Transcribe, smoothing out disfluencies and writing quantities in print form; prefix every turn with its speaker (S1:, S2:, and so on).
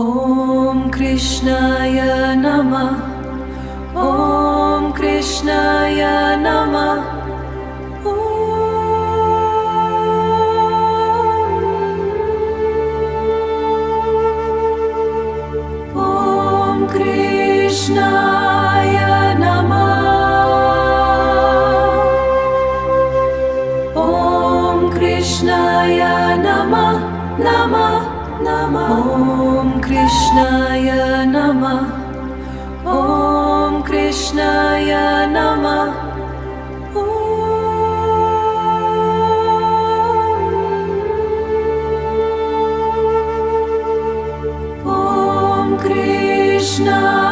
S1: ॐ कृष्णाय नमः। ॐ कृष्णाय नमः। ॐ कृष्णाय नमः। ॐ कृष्णाय नमः नमः नमः। ॐ कृष्णाय नमः। ॐ कृष्णाय नमः। ॐ कृष्णाय